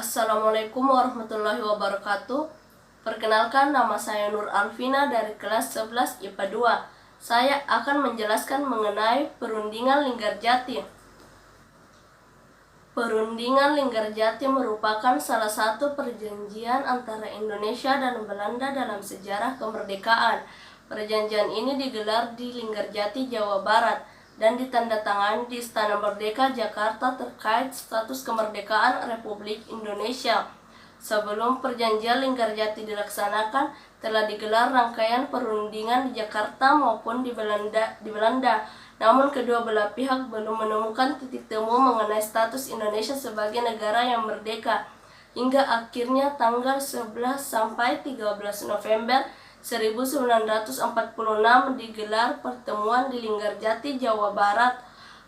Assalamualaikum warahmatullahi wabarakatuh. Perkenalkan, nama saya Nur Alvina dari kelas 11 IPA 2. Saya akan menjelaskan mengenai Perundingan Linggarjati. Perundingan Linggarjati merupakan salah satu perjanjian antara Indonesia dan Belanda dalam sejarah kemerdekaan. Perjanjian ini digelar di Linggarjati, Jawa Barat, dan ditandatangani di Istana Merdeka, Jakarta terkait status kemerdekaan Republik Indonesia. Sebelum perjanjian Linggarjati dilaksanakan, telah digelar rangkaian perundingan di Jakarta maupun di Belanda. Namun kedua belah pihak belum menemukan titik temu mengenai status Indonesia sebagai negara yang merdeka. Hingga akhirnya tanggal 11 sampai 13 November 1946 digelar pertemuan di Linggarjati, Jawa Barat.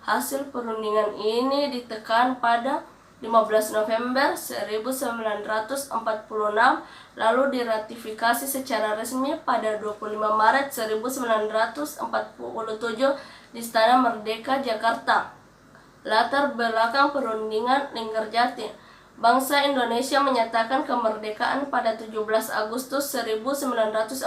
Hasil perundingan ini ditekan pada 15 November 1946, lalu diratifikasi secara resmi pada 25 Maret 1947 di Istana Merdeka, Jakarta. Latar belakang perundingan Linggarjati. Bangsa Indonesia menyatakan kemerdekaan pada 17 Agustus 1945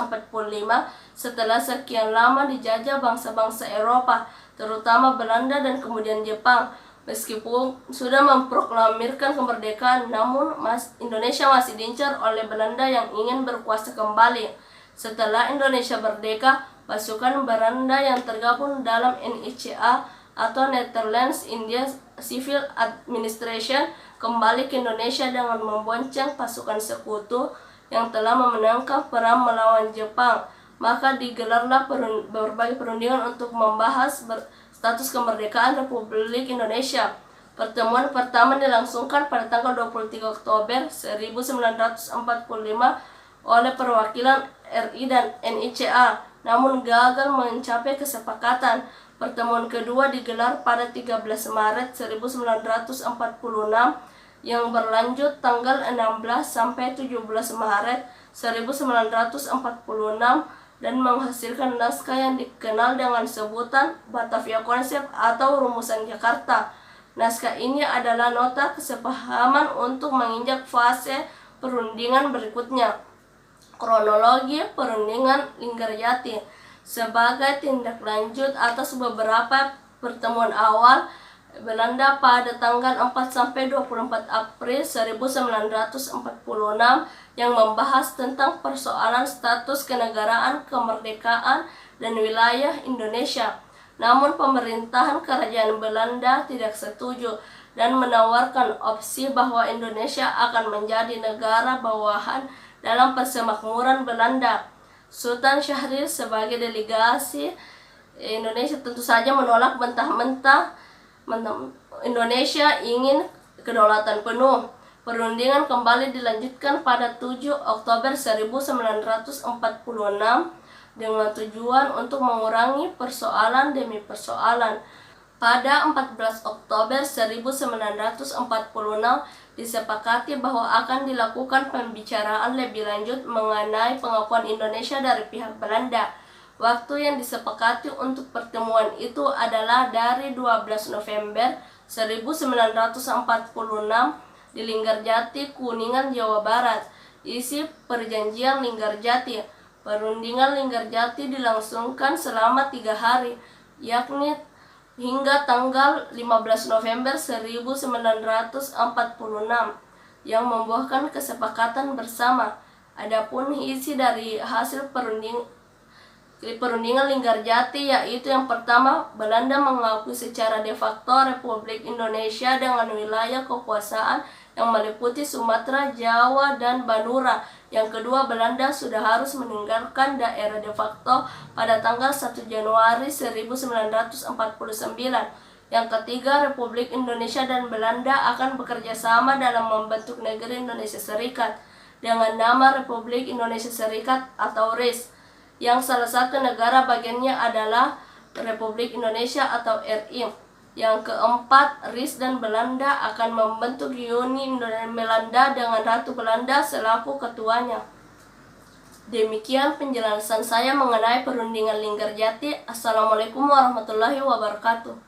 setelah sekian lama dijajah bangsa-bangsa Eropa, terutama Belanda dan kemudian Jepang. Meskipun sudah memproklamirkan kemerdekaan, namun Indonesia masih diincar oleh Belanda yang ingin berkuasa kembali. Setelah Indonesia merdeka, pasukan Belanda yang tergabung dalam NICA atau Netherlands India Civil Administration kembali ke Indonesia dengan membonceng pasukan sekutu yang telah memenangkan perang melawan Jepang. Maka digelarlah berbagai perundingan untuk membahas status kemerdekaan Republik Indonesia. Pertemuan pertama dilangsungkan pada tanggal 23 Oktober 1945 oleh perwakilan RI dan NICA, namun gagal mencapai kesepakatan. Pertemuan kedua digelar pada 13 Maret 1946 yang berlanjut tanggal 16 sampai 17 Maret 1946 dan menghasilkan naskah yang dikenal dengan sebutan Batavia Konsep atau Rumusan Jakarta. Naskah ini adalah nota kesepahaman untuk menginjak fase perundingan berikutnya. Kronologi perundingan Linggarjati. Sebagai tindak lanjut atas beberapa pertemuan awal Belanda pada tanggal 4 sampai 24 April 1946 yang membahas tentang persoalan status kenegaraan, kemerdekaan, dan wilayah Indonesia. Namun pemerintahan kerajaan Belanda tidak setuju dan menawarkan opsi bahwa Indonesia akan menjadi negara bawahan dalam persemakmuran Belanda. Sultan Syahrir sebagai delegasi Indonesia tentu saja menolak mentah-mentah. Indonesia ingin kedaulatan penuh. Perundingan kembali dilanjutkan pada 7 Oktober 1946 dengan tujuan untuk mengurangi persoalan demi persoalan. Pada 14 Oktober 1946 disepakati bahwa akan dilakukan pembicaraan lebih lanjut mengenai pengakuan Indonesia dari pihak Belanda. Waktu yang disepakati untuk pertemuan itu adalah dari 12 November 1946 di Linggarjati, Kuningan, Jawa Barat. Isi perjanjian Linggarjati. Perundingan Linggarjati dilangsungkan selama 3 hari, yakni hingga tanggal 15 November 1946 yang membuahkan kesepakatan bersama. Adapun isi dari hasil perundingan Linggarjati yaitu yang pertama, Belanda mengakui secara de facto Republik Indonesia dengan wilayah kekuasaan yang meliputi Sumatera, Jawa, dan Madura. Yang kedua, Belanda sudah harus meninggalkan daerah de facto pada tanggal 1 Januari 1949. Yang ketiga, Republik Indonesia dan Belanda akan bekerja sama dalam membentuk negeri Indonesia Serikat dengan nama Republik Indonesia Serikat atau RIS, yang salah satu negara bagiannya adalah Republik Indonesia atau RI. Yang keempat, RIS dan Belanda akan membentuk Uni Belanda dengan Ratu Belanda selaku ketuanya. Demikian penjelasan saya mengenai perundingan Linggarjati. Assalamualaikum warahmatullahi wabarakatuh.